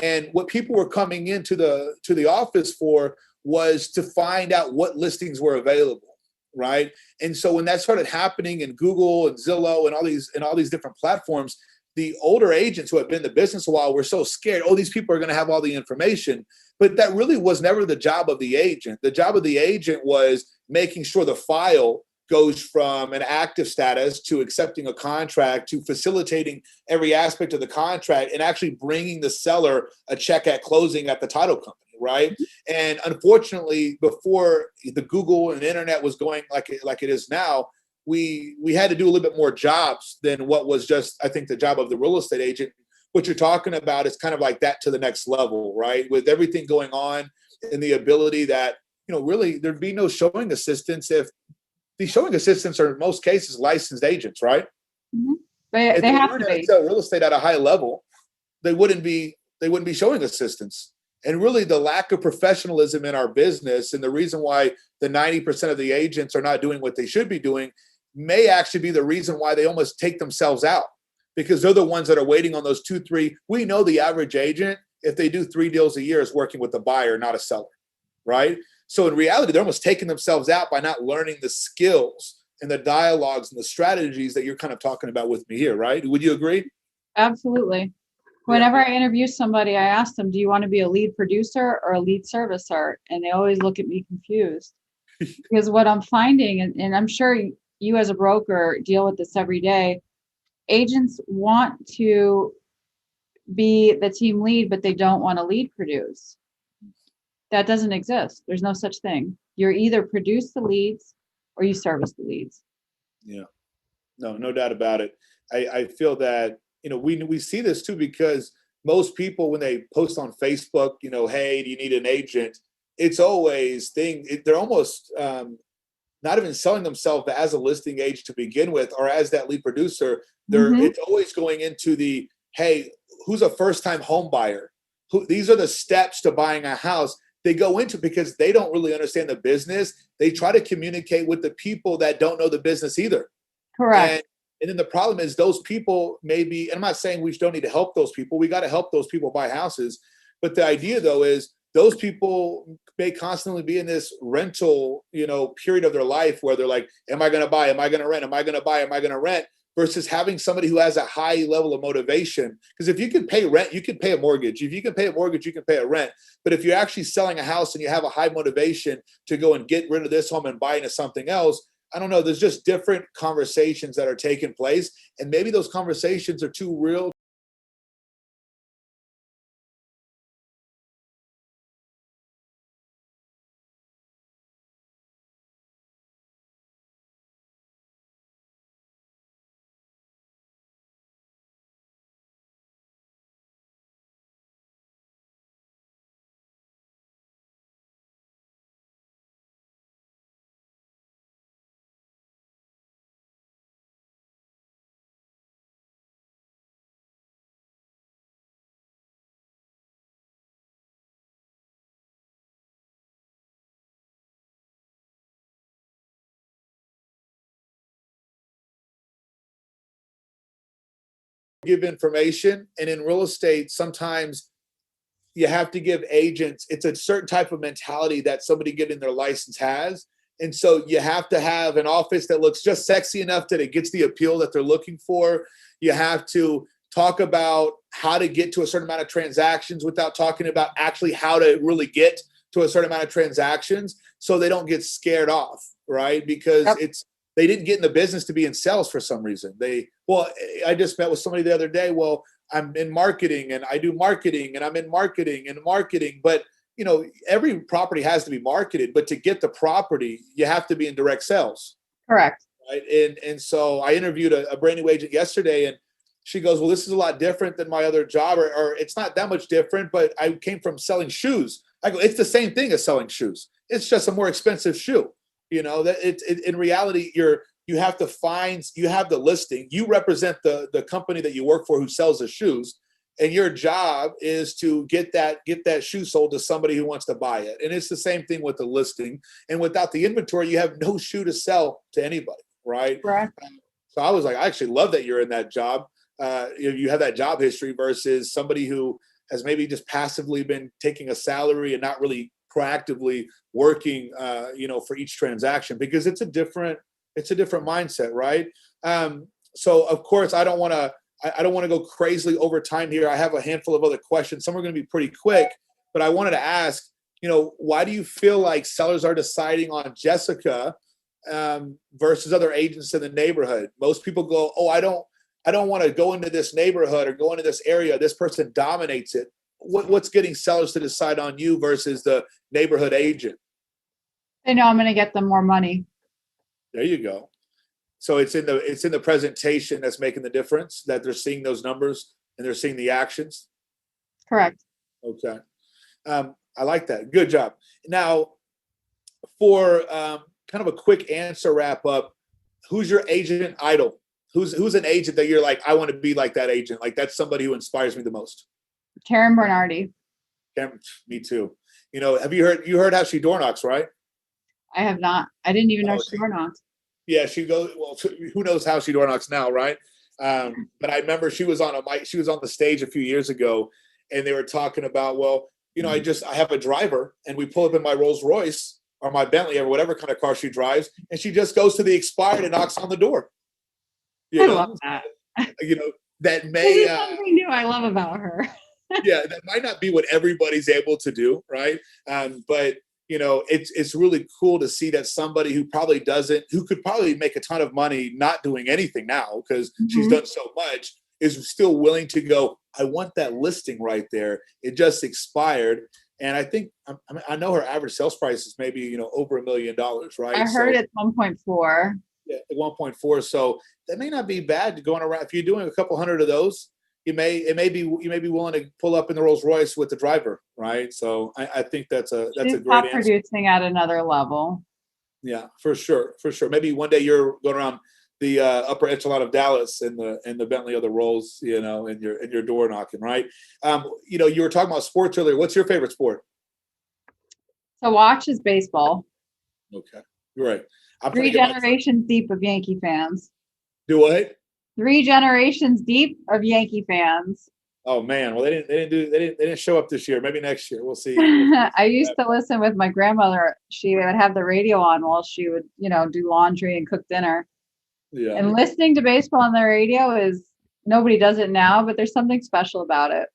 And what people were coming into the office for was to find out what listings were available, right? And so when that started happening in Google and Zillow and all these different platforms, the older agents who have been in the business a while were so scared, oh, these people are going to have all the information. But that really was never the job of the agent. The job of the agent was making sure the file goes from an active status to accepting a contract to facilitating every aspect of the contract and actually bringing the seller a check at closing at the title company, right? And unfortunately, before the Google and the internet was going like it is now, we had to do a little bit more jobs than what was just, I think, the job of the real estate agent. What you're talking about is kind of like that to the next level, right? With everything going on and the ability that, really there'd be no showing assistants if the showing assistants are in most cases licensed agents, right? Mm-hmm. They If they have learn to how to be. sell real estate at a high level, they wouldn't be showing assistants. And really the lack of professionalism in our business and the reason why the 90% of the agents are not doing what they should be doing may actually be the reason why they almost take themselves out, because they're the ones that are waiting on those 2, 3. We know the average agent, if they do 3 deals a year, is working with a buyer, not a seller, right? So in reality, they're almost taking themselves out by not learning the skills and the dialogues and the strategies that you're kind of talking about with me here, right? Would you agree? Absolutely. Yeah. Whenever I interview somebody, I ask them, do you want to be a lead producer or a lead servicer? And they always look at me confused because what I'm finding, and I'm sure you as a broker deal with this every day, agents want to be the team lead, but they don't want to lead produce. That doesn't exist. There's no such thing. You're either produce the leads or you service the leads. Yeah. No doubt about it. I feel that, we see this too, because most people, when they post on Facebook, hey, do you need an agent? It's always they're almost not even selling themselves as a listing agent to begin with, or as that lead producer. Mm-hmm. It's always going into the, hey, who's a first time home buyer? These are the steps to buying a house. They go into because they don't really understand the business. They try to communicate with the people that don't know the business either. Correct. And and then the problem is those people maybe, and I'm not saying we don't need to help those people. We got to help those people buy houses. But the idea though is those people may constantly be in this rental, period of their life where they're like, am I going to buy? Am I going to rent? Am I going to buy? Am I going to rent? Versus having somebody who has a high level of motivation. Because if you can pay rent, you can pay a mortgage. If you can pay a mortgage, you can pay a rent. But if you're actually selling a house and you have a high motivation to go and get rid of this home and buy into something else, I don't know, there's just different conversations that are taking place. And maybe those conversations are too real. Give information. And in real estate, sometimes you have to give agents, it's a certain type of mentality that somebody getting their license has. And so you have to have an office that looks just sexy enough that it gets the appeal that they're looking for. You have to talk about how to get to a certain amount of transactions without talking about actually how to really get to a certain amount of transactions, so they don't get scared off, right? Because they didn't get in the business to be in sales for some reason. I just met with somebody the other day. Well, I'm in marketing and I do marketing and I'm in marketing and marketing. But, every property has to be marketed. But to get the property, you have to be in direct sales. Correct. Right. And so I interviewed a brand new agent yesterday, and she goes, well, this is a lot different than my other job, or it's not that much different, but I came from selling shoes. I go, it's the same thing as selling shoes. It's just a more expensive shoe. That in reality, you have the listing. You represent the company that you work for who sells the shoes, and your job is to get that shoe sold to somebody who wants to buy it. And it's the same thing with the listing. And without the inventory, you have no shoe to sell to anybody, right? Right. So I was like, I actually love that you're in that job. You have that job history versus somebody who has maybe just passively been taking a salary and not really proactively working, for each transaction, because it's a different mindset, right? So of course, I don't want to go crazily over time here. I have a handful of other questions. Some are going to be pretty quick, but I wanted to ask, why do you feel like sellers are deciding on Jessica versus other agents in the neighborhood? Most people go, oh, I don't want to go into this neighborhood or go into this area. This person dominates it. What's getting sellers to decide on you versus the neighborhood agent? They know I'm going to get them more money. There you go. So it's in the presentation that's making the difference, that they're seeing those numbers and they're seeing the actions. Correct. Okay. I like that. Good job. Now, for kind of a quick answer wrap up, who's your agent idol? Who's an agent that you're like, I want to be like that agent? Like, that's somebody who inspires me the most. Karen Bernardi. Me too. Have you heard how she door knocks, right? I have not. I didn't even know she door knocked. Yeah, she goes. Well, who knows how she door knocks now, right? But I remember she was on a mic. She was on the stage a few years ago, and they were talking about, well, I have a driver, and we pull up in my Rolls Royce or my Bentley or whatever kind of car she drives, and she just goes to the expired and knocks on the door. I love that. That may something new I love about her. Yeah, that might not be what everybody's able to do, right? But it's really cool to see that somebody who could probably make a ton of money not doing anything now because she's done so much, is still willing to go, I want that listing right there. It just expired. And I think, I know her average sales price is maybe, over $1 million, right? I heard it's 1.4. Yeah, 1.4. So that may not be bad to going around. If you're doing a couple hundred of those, you may be willing to pull up in the Rolls Royce with the driver, right? So I think that's a great answer. Producing at another level. Yeah, for sure. Maybe one day you're going around the upper echelon of Dallas in the Bentley or the Rolls, and your door knocking, right? You were talking about sports earlier. What's your favorite sport? To watch is baseball. Okay, you're right. 3 generations deep of Yankee fans. Do what? 3 generations deep of Yankee fans. Oh man, well they didn't show up this year. Maybe next year we'll see. I used to listen with my grandmother. She would have the radio on while she would, do laundry and cook dinner. Yeah. And listening to baseball on the radio nobody does it now, but there's something special about it.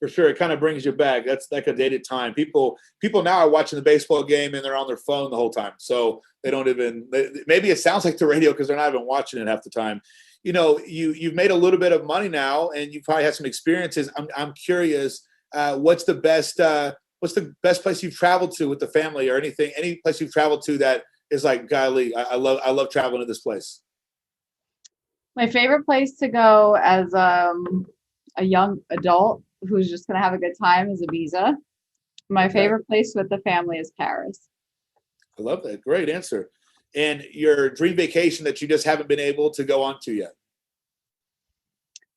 For sure. It kind of brings you back. That's like a dated time. People now are watching the baseball game and they're on their phone the whole time. So they don't even, maybe it sounds like the radio because they're not even watching it half the time. You've made a little bit of money now and you probably had some experiences. I'm curious, what's the best place you've traveled to with the family or any place you've traveled to that is like, golly, I love traveling to this place. My favorite place to go as a young adult who's just going to have a good time is Ibiza. My Okay. favorite place with the family is Paris. I love that. Great answer. And your dream vacation that you just haven't been able to go on to yet.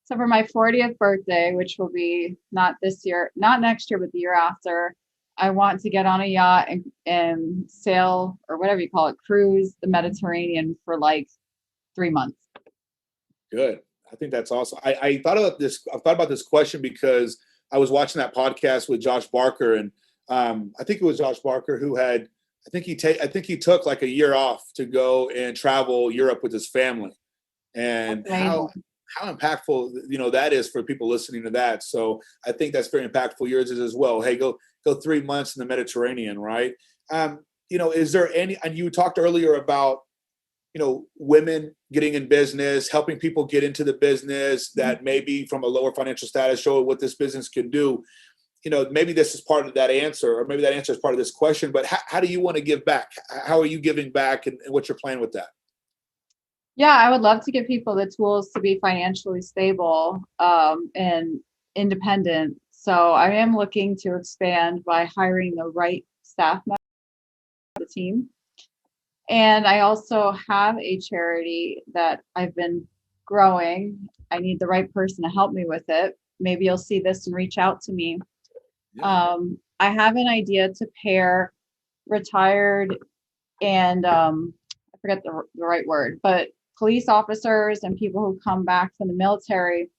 So for my 40th birthday, which will be not this year, not next year, but the year after, I want to get on a yacht and sail, or whatever you call it, cruise the Mediterranean for like 3 months. Good. I think that's awesome. I thought about this. I thought about this question because I was watching that podcast with Josh Barker, and I think it was Josh Barker who had. I think he took like a year off to go and travel Europe with his family, and how impactful that is for people listening to that. So I think that's very impactful. Yours is as well. Hey, go 3 months in the Mediterranean, right? Is there any? And you talked earlier about women getting in business, helping people get into the business that maybe from a lower financial status, show what this business can do. Maybe this is part of that answer, or maybe that answer is part of this question, but how do you want to give back? How are you giving back and what's your plan with that? Yeah, I would love to give people the tools to be financially stable and independent. So I am looking to expand by hiring the right staff member of the team. And I also have a charity that I've been growing. I need the right person to help me with it. Maybe you'll see this and reach out to me. Yeah. I have an idea to pair retired and I forget the right word, but police officers and people who come back from the military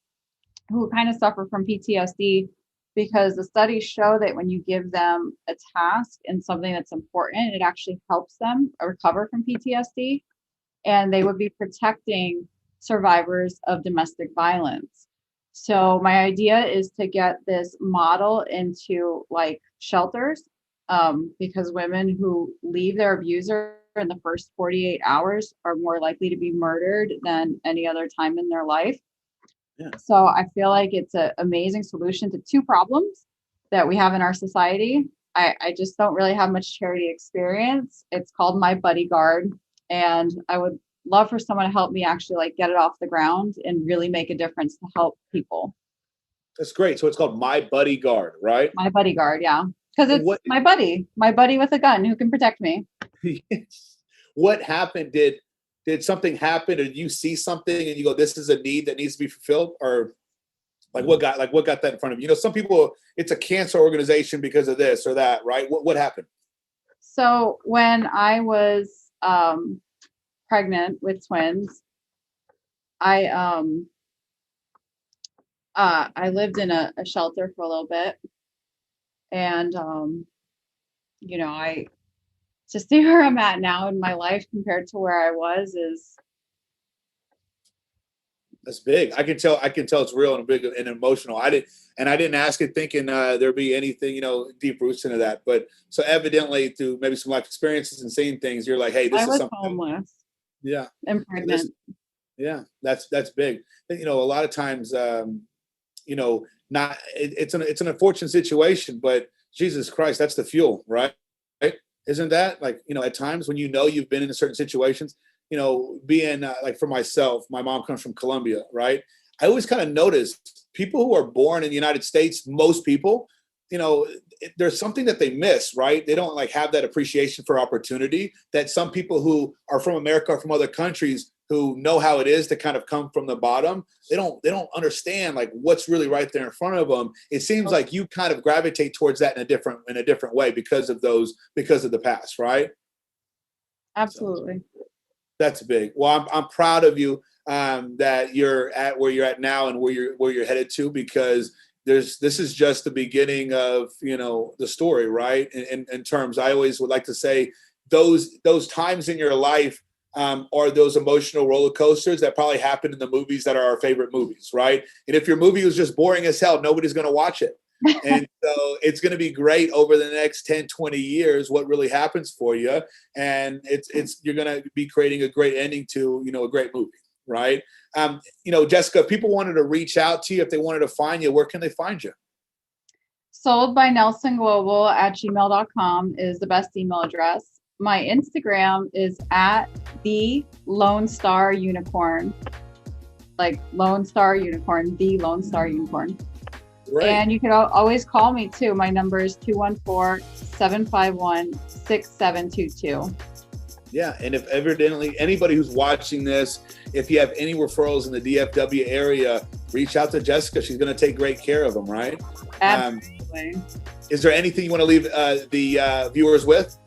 who kind of suffer from PTSD, because the studies show that when you give them a task and something that's important, it actually helps them recover from PTSD, and they would be protecting survivors of domestic violence. So my idea is to get this model into like shelters, because women who leave their abuser in the first 48 hours are more likely to be murdered than any other time in their life. Yeah. So I feel like it's an amazing solution to two problems that we have in our society. I just don't really have much charity experience. It's called My Bodyguard, and I would love for someone to help me actually like get it off the ground and really make a difference to help people. That's great. So it's called My Bodyguard, right? My Bodyguard, yeah. Because it's What my buddy with a gun who can protect me. what happened? Did something happen, or did you see something and you go, this is a need that needs to be fulfilled? Or what got that in front of you? Some people, it's a cancer organization because of this or that, right? What happened? So when I was pregnant with twins, I lived in a shelter for a little bit, and I to see where I'm at now in my life compared to where I was is That's big. I can tell it's real and big and emotional. I didn't ask it thinking there'd be anything, deep roots into that. But so evidently through maybe some life experiences and seeing things, you're like, hey, this I is was something. homeless Yeah. and pregnant. Yeah, that's big. A lot of times, not it's an unfortunate situation, but Jesus Christ, that's the fuel, right? Right? Isn't that like at times when you've been in certain situations, being like for myself, my mom comes from Colombia, right? I always kind of notice people who are born in the United States, most people, there's something that they miss, right? They don't like have that appreciation for opportunity that some people who are from America or from other countries who know how it is to kind of come from the bottom, they don't understand like what's really right there in front of them. It seems like you kind of gravitate towards that in a different way because of the past, right? Absolutely. So, that's big. Well, I'm proud of you that you're at where you're at now and where you're headed to, because this is just the beginning of the story, right? In terms, I always would like to say those times in your life are those emotional roller coasters that probably happen in the movies that are our favorite movies, right? And if your movie was just boring as hell, nobody's going to watch it. And so it's going to be great over the next 10, 20 years, what really happens for you. And you're going to be creating a great ending to, a great movie, right? Jessica, if people wanted to reach out to you, if they wanted to find you, where can they find you? soldbynelsonglobal@gmail.com is the best email address. My Instagram is at the Lone Star Unicorn, like Lone Star Unicorn, the Lone Star Unicorn. Right. And you can always call me too. My number is 214-751-6722. Yeah, and if evidently anybody who's watching this, if you have any referrals in the DFW area, reach out to Jessica. She's going to take great care of them, right? Absolutely. Is there anything you want to leave the viewers with?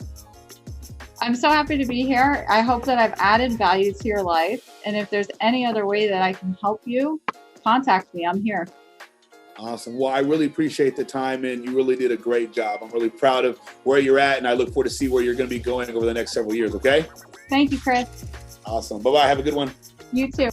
I'm so happy to be here. I hope that I've added value to your life. And if there's any other way that I can help you, contact me. I'm here. Awesome. Well, I really appreciate the time, and you really did a great job. I'm really proud of where you're at, and I look forward to see where you're going to be going over the next several years, okay? Thank you, Chris. Awesome. Bye-bye. Have a good one. You too.